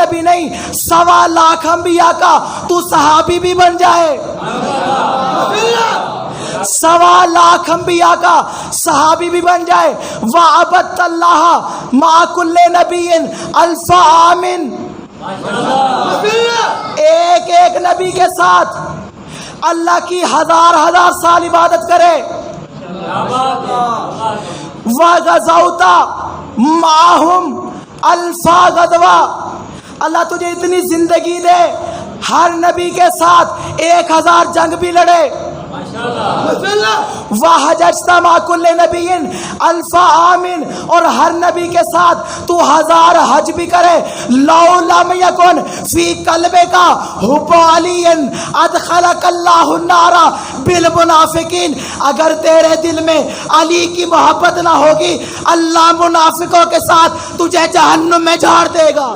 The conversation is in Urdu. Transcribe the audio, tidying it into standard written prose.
نبی نہیں 1.25 لاکھ انبیاء کا تو صحابی بھی بن جائے، 1.25 لاکھ انبیاء کا صحابی بھی بن جائے. وَعَبَدْتَ اللَّهَ مَعَ كُلِّ نَبِيٍّ أَلْفَ عَامٍ، ایک نبی کے ساتھ اللہ کی 1000 سال عبادت کرے. وَغَزَوْتَ مَعَهُمْ أَلْفَ غَزْوَةٍ، اللہ تجھے اتنی زندگی دے ہر نبی کے ساتھ 1000 جنگ بھی لڑے. وَحَجَجْتَ مَعَ كُلِّ نَبِيٍّ أَلْفَ عَامٍ، اور ہر نبی کے ساتھ تو 1000 حج بھی کرے. لَوْ لَمْ يَكُنْ فِي قَلْبِكَ حُبُّ عَلِيٍّ أَدْخَلَكَ اللَّهُ النَّارَ بِالْمُنَافِقِينَ، اگر تیرے دل میں علی کی محبت نہ ہوگی اللہ منافقوں کے ساتھ تجھے جہنم میں جھاڑ دے گا.